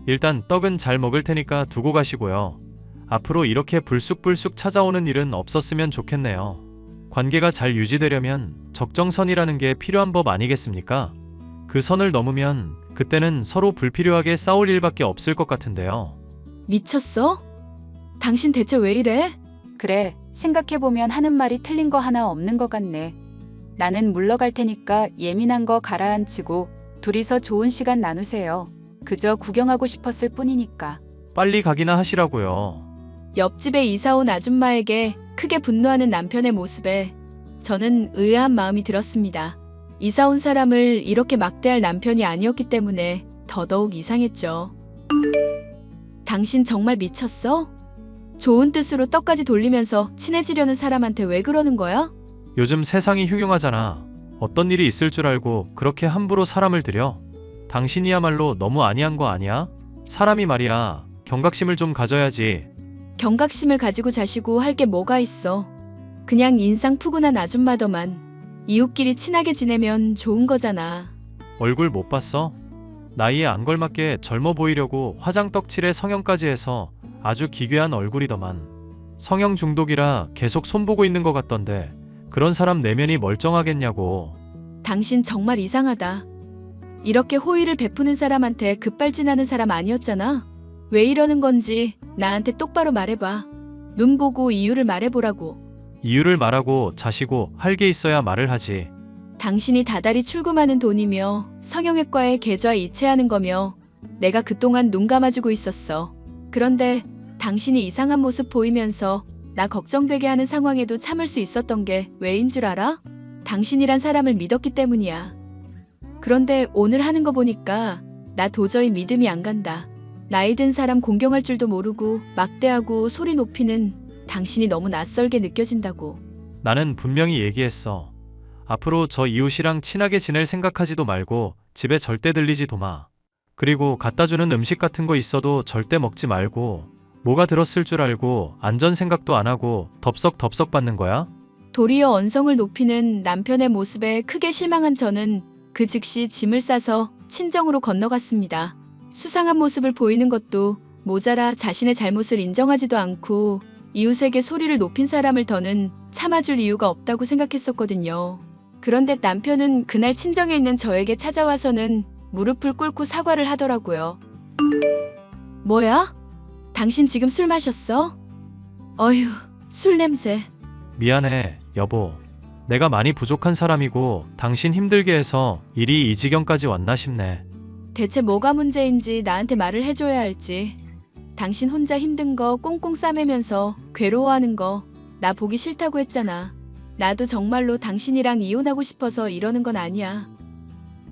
일단 떡은 잘 먹을 테니까 두고 가시고요. 앞으로 이렇게 불쑥불쑥 찾아오는 일은 없었으면 좋겠네요. 관계가 잘 유지되려면 적정선이라는 게 필요한 법 아니겠습니까? 그 선을 넘으면 그때는 서로 불필요하게 싸울 일밖에 없을 것 같은데요. 미쳤어? 당신 대체 왜 이래? 그래, 생각해보면 하는 말이 틀린 거 하나 없는 것 같네. 나는 물러갈 테니까 예민한 거 가라앉히고 둘이서 좋은 시간 나누세요. 그저 구경하고 싶었을 뿐이니까. 빨리 가기나 하시라고요. 옆집에 이사 온 아줌마에게 크게 분노하는 남편의 모습에 저는 의아한 마음이 들었습니다. 이사 온 사람을 이렇게 막대할 남편이 아니었기 때문에 더더욱 이상했죠. 당신 정말 미쳤어? 좋은 뜻으로 떡까지 돌리면서 친해지려는 사람한테 왜 그러는 거야? 요즘 세상이 흉흉하잖아. 어떤 일이 있을 줄 알고 그렇게 함부로 사람을 들여? 당신이야말로 너무 아니한 거 아니야? 사람이 말이야, 경각심을 좀 가져야지. 경각심을 가지고 자시고 할 게 뭐가 있어. 그냥 인상 푸근한 아줌마더만. 이웃끼리 친하게 지내면 좋은 거잖아. 얼굴 못 봤어? 나이에 안 걸맞게 젊어 보이려고 화장 떡칠에 성형까지 해서 아주 기괴한 얼굴이더만. 성형 중독이라 계속 손보고 있는 것 같던데 그런 사람 내면이 멀쩡하겠냐고. 당신 정말 이상하다. 이렇게 호의를 베푸는 사람한테 급발진하는 사람 아니었잖아. 왜 이러는 건지 나한테 똑바로 말해봐. 눈 보고 이유를 말해보라고. 이유를 말하고 자시고 할 게 있어야 말을 하지. 당신이 다달이 출금하는 돈이며 성형외과에 계좌 이체하는 거며 내가 그동안 눈 감아주고 있었어. 그런데 당신이 이상한 모습 보이면서 나 걱정되게 하는 상황에도 참을 수 있었던 게 왜인 줄 알아? 당신이란 사람을 믿었기 때문이야. 그런데 오늘 하는 거 보니까 나 도저히 믿음이 안 간다. 나이 든 사람 공경할 줄도 모르고 막대하고 소리 높이는 당신이 너무 낯설게 느껴진다고. 나는 분명히 얘기했어. 앞으로 저 이웃이랑 친하게 지낼 생각하지도 말고 집에 절대 들리지도 마. 그리고 갖다 주는 음식 같은 거 있어도 절대 먹지 말고 뭐가 들었을 줄 알고 안전 생각도 안 하고 덥석덥석 받는 거야? 도리어 언성을 높이는 남편의 모습에 크게 실망한 저는 그 즉시 짐을 싸서 친정으로 건너갔습니다. 수상한 모습을 보이는 것도 모자라 자신의 잘못을 인정하지도 않고 이웃에게 소리를 높인 사람을 더는 참아줄 이유가 없다고 생각했었거든요. 그런데 남편은 그날 친정에 있는 저에게 찾아와서는 무릎을 꿇고 사과를 하더라고요. 뭐야? 당신 지금 술 마셨어? 어휴, 술 냄새. 미안해, 여보. 내가 많이 부족한 사람이고 당신 힘들게 해서 일이 이 지경까지 왔나 싶네. 대체 뭐가 문제인지 나한테 말을 해줘야 할지. 당신 혼자 힘든 거 꽁꽁 싸매면서 괴로워하는 거 나 보기 싫다고 했잖아. 나도 정말로 당신이랑 이혼하고 싶어서 이러는 건 아니야.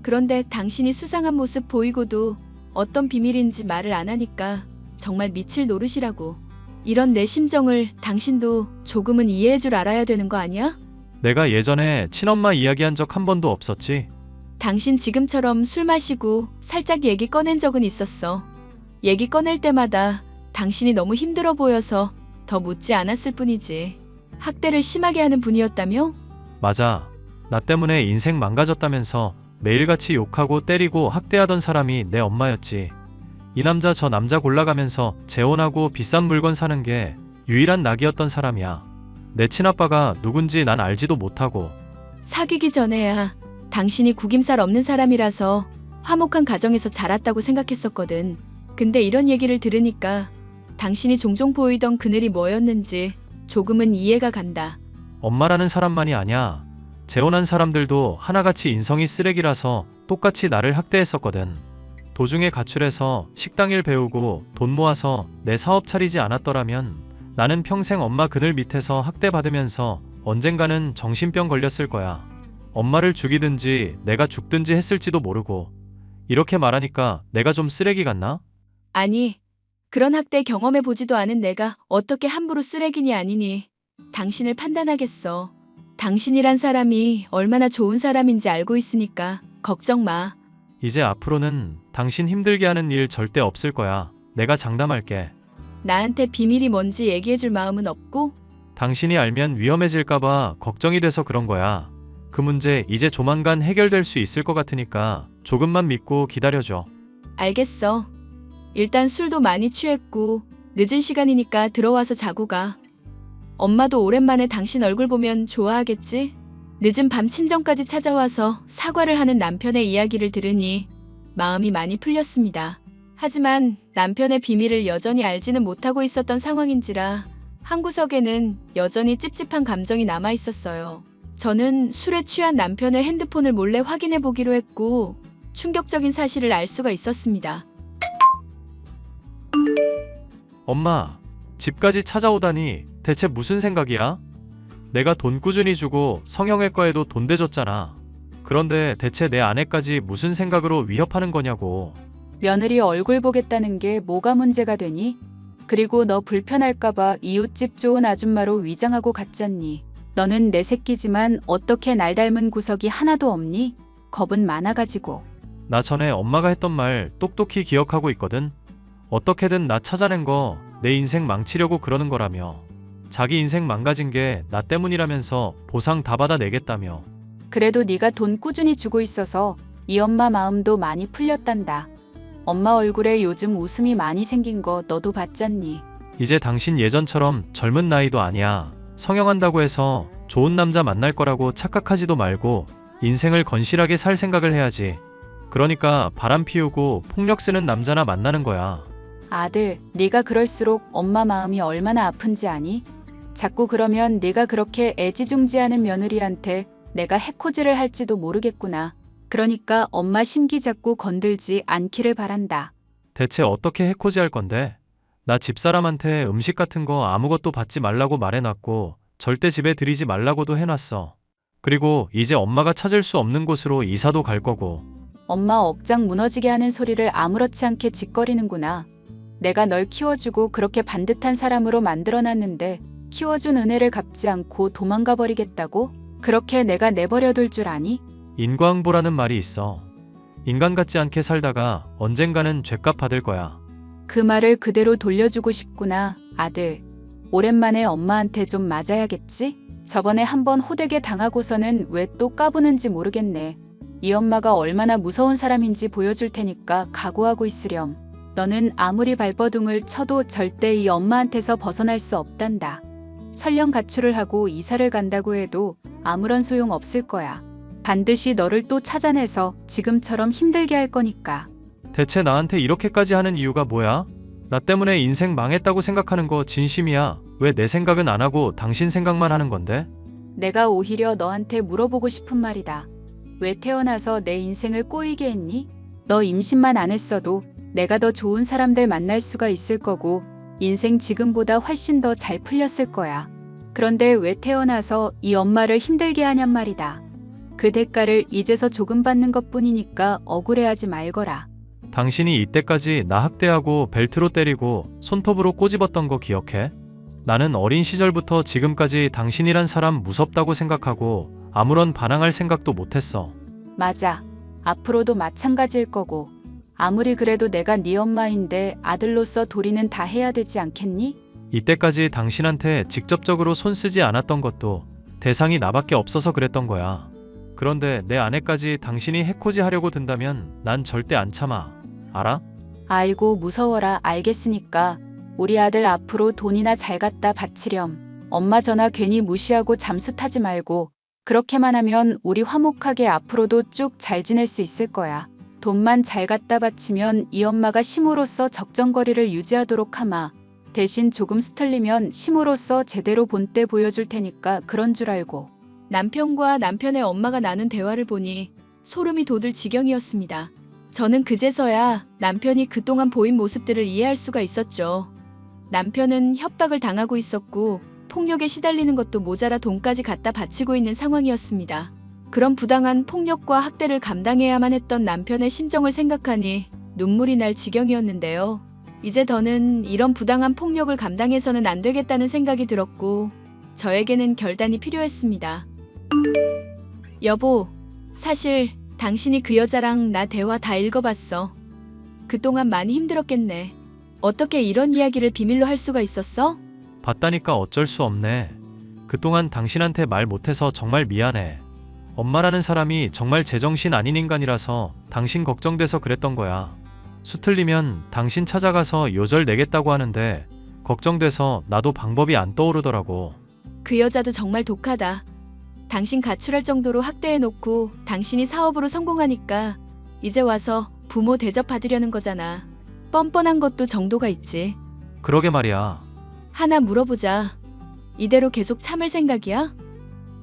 그런데 당신이 수상한 모습 보이고도 어떤 비밀인지 말을 안 하니까 정말 미칠 노릇이라고. 이런 내 심정을 당신도 조금은 이해해 줄 알아야 되는 거 아니야? 내가 예전에 친엄마 이야기한 적 한 번도 없었지? 당신 지금처럼 술 마시고 살짝 얘기 꺼낸 적은 있었어. 얘기 꺼낼 때마다 당신이 너무 힘들어 보여서 더 묻지 않았을 뿐이지. 학대를 심하게 하는 분이었다며? 맞아. 나 때문에 인생 망가졌다면서 매일같이 욕하고 때리고 학대하던 사람이 내 엄마였지. 이 남자 저 남자 골라가면서 재혼하고 비싼 물건 사는 게 유일한 낙이었던 사람이야. 내 친아빠가 누군지 난 알지도 못하고. 사귀기 전에야 당신이 구김살 없는 사람이라서 화목한 가정에서 자랐다고 생각했었거든. 근데 이런 얘기를 들으니까 당신이 종종 보이던 그늘이 뭐였는지 조금은 이해가 간다. 엄마라는 사람만이 아니야. 재혼한 사람들도 하나같이 인성이 쓰레기라서 똑같이 나를 학대했었거든. 도중에 가출해서 식당일 배우고 돈 모아서 내 사업 차리지 않았더라면 나는 평생 엄마 그늘 밑에서 학대받으면서 언젠가는 정신병 걸렸을 거야. 엄마를 죽이든지 내가 죽든지 했을지도 모르고. 이렇게 말하니까 내가 좀 쓰레기 같나? 아니, 그런 학대 경험해보지도 않은 내가 어떻게 함부로 쓰레기니 아니니 당신을 판단하겠어. 당신이란 사람이 얼마나 좋은 사람인지 알고 있으니까 걱정 마. 이제 앞으로는 당신 힘들게 하는 일 절대 없을 거야. 내가 장담할게. 나한테 비밀이 뭔지 얘기해줄 마음은 없고? 당신이 알면 위험해질까봐 걱정이 돼서 그런 거야. 그 문제 이제 조만간 해결될 수 있을 것 같으니까 조금만 믿고 기다려줘. 알겠어. 일단 술도 많이 취했고 늦은 시간이니까 들어와서 자고 가. 엄마도 오랜만에 당신 얼굴 보면 좋아하겠지? 늦은 밤 친정까지 찾아와서 사과를 하는 남편의 이야기를 들으니 마음이 많이 풀렸습니다. 하지만 남편의 비밀을 여전히 알지는 못하고 있었던 상황인지라 한구석에는 여전히 찝찝한 감정이 남아 있었어요. 저는 술에 취한 남편의 핸드폰을 몰래 확인해 보기로 했고 충격적인 사실을 알 수가 있었습니다. 엄마, 집까지 찾아오다니 대체 무슨 생각이야? 내가 돈 꾸준히 주고 성형외과에도 돈 대줬잖아. 그런데 대체 내 아내까지 무슨 생각으로 위협하는 거냐고. 며느리 얼굴 보겠다는 게 뭐가 문제가 되니? 그리고 너 불편할까봐 이웃집 좋은 아줌마로 위장하고 갔잖니. 너는 내 새끼지만 어떻게 날 닮은 구석이 하나도 없니? 겁은 많아가지고. 나 전에 엄마가 했던 말 똑똑히 기억하고 있거든. 어떻게든 나 찾아낸 거 내 인생 망치려고 그러는 거라며. 자기 인생 망가진 게 나 때문이라면서 보상 다 받아내겠다며. 그래도 네가 돈 꾸준히 주고 있어서 이 엄마 마음도 많이 풀렸단다. 엄마 얼굴에 요즘 웃음이 많이 생긴 거 너도 봤잖니. 이제 당신 예전처럼 젊은 나이도 아니야. 성형한다고 해서 좋은 남자 만날 거라고 착각하지도 말고 인생을 건실하게 살 생각을 해야지. 그러니까 바람 피우고 폭력 쓰는 남자나 만나는 거야. 아들, 네가 그럴수록 엄마 마음이 얼마나 아픈지 아니? 자꾸 그러면 네가 그렇게 애지중지하는 며느리한테 내가 해코지를 할지도 모르겠구나. 그러니까 엄마 심기 자꾸 건들지 않기를 바란다. 대체 어떻게 해코지할 건데? 나 집사람한테 음식 같은 거 아무것도 받지 말라고 말해놨고 절대 집에 들이지 말라고도 해놨어. 그리고 이제 엄마가 찾을 수 없는 곳으로 이사도 갈 거고. 엄마 억장 무너지게 하는 소리를 아무렇지 않게 짓거리는구나. 내가 널 키워주고 그렇게 반듯한 사람으로 만들어놨는데 키워준 은혜를 갚지 않고 도망가 버리겠다고? 그렇게 내가 내버려둘 줄 아니? 인과응보라는 말이 있어. 인간 같지 않게 살다가 언젠가는 죗값 받을 거야. 그 말을 그대로 돌려주고 싶구나, 아들. 오랜만에 엄마한테 좀 맞아야겠지? 저번에 한번 호되게 당하고서는 왜 또 까부는지 모르겠네. 이 엄마가 얼마나 무서운 사람인지 보여줄 테니까 각오하고 있으렴. 너는 아무리 발버둥을 쳐도 절대 이 엄마한테서 벗어날 수 없단다. 설령 가출을 하고 이사를 간다고 해도 아무런 소용 없을 거야. 반드시 너를 또 찾아내서 지금처럼 힘들게 할 거니까. 대체 나한테 이렇게까지 하는 이유가 뭐야? 나 때문에 인생 망했다고 생각하는 거 진심이야. 왜 내 생각은 안 하고 당신 생각만 하는 건데? 내가 오히려 너한테 물어보고 싶은 말이다. 왜 태어나서 내 인생을 꼬이게 했니? 너 임신만 안 했어도 내가 더 좋은 사람들 만날 수가 있을 거고 인생 지금보다 훨씬 더 잘 풀렸을 거야. 그런데 왜 태어나서 이 엄마를 힘들게 하냔 말이다. 그 대가를 이제서 조금 받는 것뿐이니까 억울해하지 말거라. 당신이 이때까지 나 학대하고 벨트로 때리고 손톱으로 꼬집었던 거 기억해? 나는 어린 시절부터 지금까지 당신이란 사람 무섭다고 생각하고 아무런 반항할 생각도 못했어. 맞아. 앞으로도 마찬가지일 거고. 아무리 그래도 내가 네 엄마인데 아들로서 도리는 다 해야 되지 않겠니? 이때까지 당신한테 직접적으로 손 쓰지 않았던 것도 대상이 나밖에 없어서 그랬던 거야. 그런데 내 아내까지 당신이 해코지 하려고 든다면 난 절대 안 참아. 알아? 아이고 무서워라. 알겠으니까 우리 아들 앞으로 돈이나 잘 갖다 바치렴. 엄마 전화 괜히 무시하고 잠수 타지 말고 그렇게만 하면 우리 화목하게 앞으로도 쭉 잘 지낼 수 있을 거야. 돈만 잘 갖다 바치면 이 엄마가 심으로써 적정거리를 유지하도록 하마. 대신 조금 수틀리면 심으로써 제대로 본때 보여줄 테니까 그런 줄 알고. 남편과 남편의 엄마가 나눈 대화를 보니 소름이 돋을 지경이었습니다. 저는 그제서야 남편이 그동안 보인 모습들을 이해할 수가 있었죠. 남편은 협박을 당하고 있었고 폭력에 시달리는 것도 모자라 돈까지 갖다 바치고 있는 상황이었습니다. 그런 부당한 폭력과 학대를 감당해야만 했던 남편의 심정을 생각하니 눈물이 날 지경이었는데요. 이제 더는 이런 부당한 폭력을 감당해서는 안 되겠다는 생각이 들었고 저에게는 결단이 필요했습니다. 여보, 사실 당신이 그 여자랑 나 대화 다 읽어봤어. 그동안 많이 힘들었겠네. 어떻게 이런 이야기를 비밀로 할 수가 있었어? 봤다니까 어쩔 수 없네. 그동안 당신한테 말 못해서 정말 미안해. 엄마라는 사람이 정말 제정신 아닌 인간이라서 당신 걱정돼서 그랬던 거야. 수틀리면 당신 찾아가서 요절 내겠다고 하는데 걱정돼서 나도 방법이 안 떠오르더라고. 그 여자도 정말 독하다. 당신 가출할 정도로 학대해놓고 당신이 사업으로 성공하니까 이제 와서 부모 대접받으려는 거잖아. 뻔뻔한 것도 정도가 있지. 그러게 말이야. 하나 물어보자. 이대로 계속 참을 생각이야?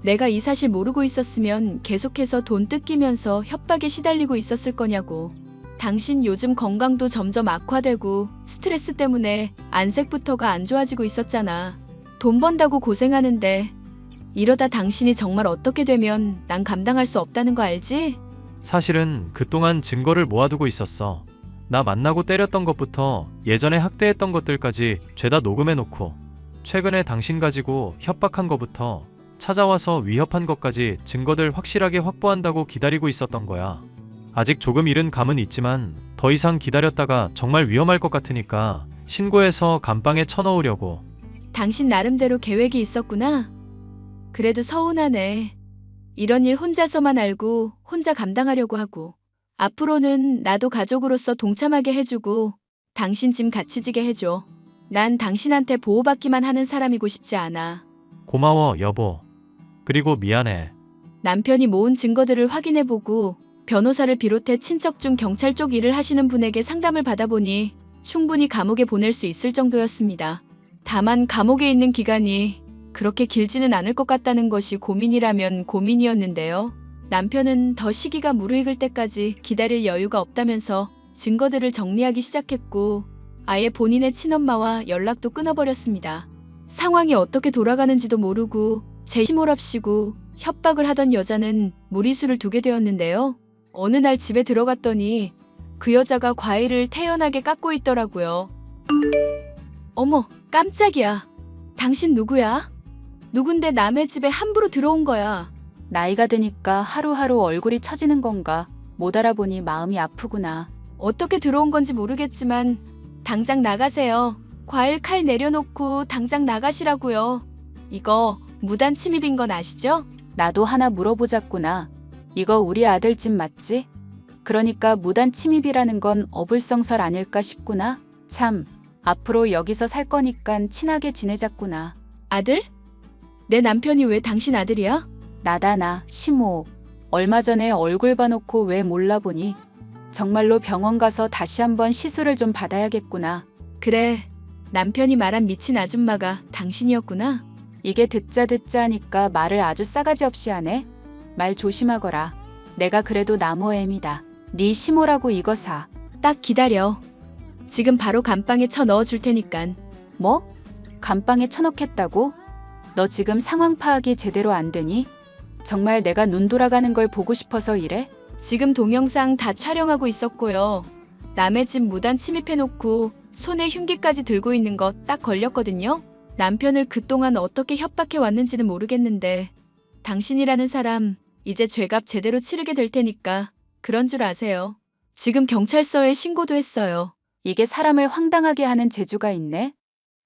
내가 이 사실 모르고 있었으면 계속해서 돈 뜯기면서 협박에 시달리고 있었을 거냐고. 당신 요즘 건강도 점점 악화되고 스트레스 때문에 안색부터가 안 좋아지고 있었잖아. 돈 번다고 고생하는데 이러다 당신이 정말 어떻게 되면 난 감당할 수 없다는 거 알지? 사실은 그동안 증거를 모아두고 있었어. 나 만나고 때렸던 것부터 예전에 학대했던 것들까지 죄다 녹음해놓고 최근에 당신 가지고 협박한 것부터 찾아와서 위협한 것까지 증거들 확실하게 확보한다고 기다리고 있었던 거야. 아직 조금 이른 감은 있지만 더 이상 기다렸다가 정말 위험할 것 같으니까 신고해서 감방에 쳐넣으려고. 당신 나름대로 계획이 있었구나. 그래도 서운하네. 이런 일 혼자서만 알고 혼자 감당하려고 하고. 앞으로는 나도 가족으로서 동참하게 해주고 당신 짐 같이 지게 해줘. 난 당신한테 보호받기만 하는 사람이고 싶지 않아. 고마워 여보. 그리고 미안해. 남편이 모은 증거들을 확인해보고 변호사를 비롯해 친척 중 경찰 쪽 일을 하시는 분에게 상담을 받아보니 충분히 감옥에 보낼 수 있을 정도였습니다. 다만 감옥에 있는 기간이 그렇게 길지는 않을 것 같다는 것이 고민이라면 고민이었는데요. 남편은 더 시기가 무르익을 때까지 기다릴 여유가 없다면서 증거들을 정리하기 시작했고 아예 본인의 친엄마와 연락도 끊어버렸습니다. 상황이 어떻게 돌아가는지도 모르고 제 힘몰합시고 협박을 하던 여자는 무리수를 두게 되었는데요. 어느 날 집에 들어갔더니 그 여자가 과일을 태연하게 깎고 있더라고요. 어머, 깜짝이야. 당신 누구야? 누군데 남의 집에 함부로 들어온 거야? 나이가 드니까 하루하루 얼굴이 처지는 건가. 못 알아보니 마음이 아프구나. 어떻게 들어온 건지 모르겠지만 당장 나가세요. 과일 칼 내려놓고 당장 나가시라고요. 이거 무단 침입인 건 아시죠? 나도 하나 물어보자꾸나. 이거 우리 아들 집 맞지? 그러니까 무단 침입이라는 건 어불성설 아닐까 싶구나. 참, 앞으로 여기서 살 거니깐 친하게 지내자꾸나. 아들? 내 남편이 왜 당신 아들이야? 나다 나, 시모. 얼마 전에 얼굴 봐놓고 왜 몰라보니? 정말로 병원 가서 다시 한번 시술을 좀 받아야겠구나. 그래, 남편이 말한 미친 아줌마가 당신이었구나. 이게 듣자 하니까 말을 아주 싸가지 없이 하네. 말 조심하거라. 내가 그래도 나무애입니다. 네 시모라고 이거 사. 딱 기다려. 지금 바로 감방에 쳐 넣어줄 테니깐. 뭐? 감방에 쳐넣겠다고? 너 지금 상황 파악이 제대로 안 되니? 정말 내가 눈 돌아가는 걸 보고 싶어서 이래? 지금 동영상 다 촬영하고 있었고요. 남의 집 무단 침입해놓고 손에 흉기까지 들고 있는 거 딱 걸렸거든요. 남편을 그동안 어떻게 협박해 왔는지는 모르겠는데 당신이라는 사람 이제 죄값 제대로 치르게 될 테니까 그런 줄 아세요. 지금 경찰서에 신고도 했어요. 이게 사람을 황당하게 하는 재주가 있네.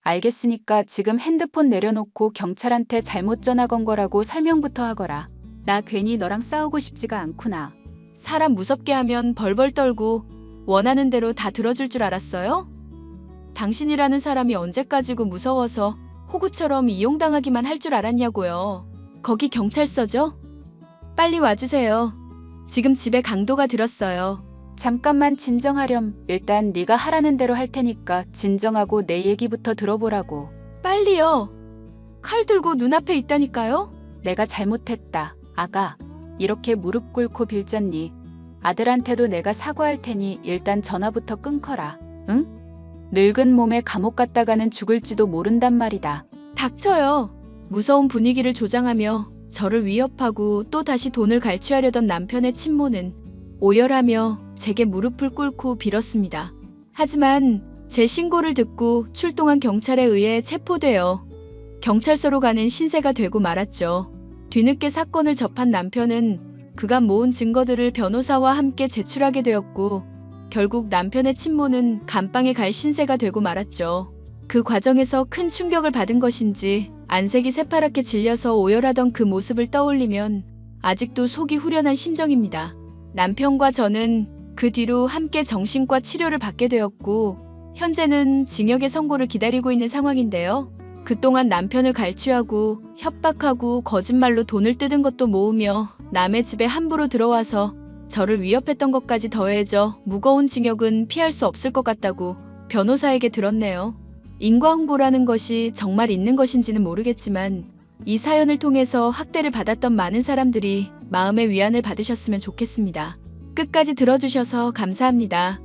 알겠으니까 지금 핸드폰 내려놓고 경찰한테 잘못 전화 건 거라고 설명부터 하거라. 나 괜히 너랑 싸우고 싶지가 않구나. 사람 무섭게 하면 벌벌 떨고 원하는 대로 다 들어줄 줄 알았어요? 당신이라는 사람이 언제까지고 무서워서 호구처럼 이용당하기만 할 줄 알았냐고요. 거기 경찰서죠? 빨리 와주세요. 지금 집에 강도가 들었어요. 잠깐만 진정하렴. 일단 네가 하라는 대로 할 테니까 진정하고 내 얘기부터 들어보라고. 빨리요. 칼 들고 눈앞에 있다니까요? 내가 잘못했다. 아가, 이렇게 무릎 꿇고 빌잖니. 아들한테도 내가 사과할 테니 일단 전화부터 끊거라. 응? 늙은 몸에 감옥 갔다가는 죽을지도 모른단 말이다. 닥쳐요. 무서운 분위기를 조장하며 저를 위협하고 또 다시 돈을 갈취하려던 남편의 친모는 오열하며 제게 무릎을 꿇고 빌었습니다. 하지만 제 신고를 듣고 출동한 경찰에 의해 체포되어 경찰서로 가는 신세가 되고 말았죠. 뒤늦게 사건을 접한 남편은 그간 모은 증거들을 변호사와 함께 제출하게 되었고 결국 남편의 친모는 감방에 갈 신세가 되고 말았죠. 그 과정에서 큰 충격을 받은 것인지 안색이 새파랗게 질려서 오열하던 그 모습을 떠올리면 아직도 속이 후련한 심정입니다. 남편과 저는 그 뒤로 함께 정신과 치료를 받게 되었고 현재는 징역의 선고를 기다리고 있는 상황인데요. 그동안 남편을 갈취하고 협박하고 거짓말로 돈을 뜯은 것도 모으며 남의 집에 함부로 들어와서 저를 위협했던 것까지 더해져 무거운 징역은 피할 수 없을 것 같다고 변호사에게 들었네요. 인과응보라는 것이 정말 있는 것인지는 모르겠지만 이 사연을 통해서 학대를 받았던 많은 사람들이 마음의 위안을 받으셨으면 좋겠습니다. 끝까지 들어주셔서 감사합니다.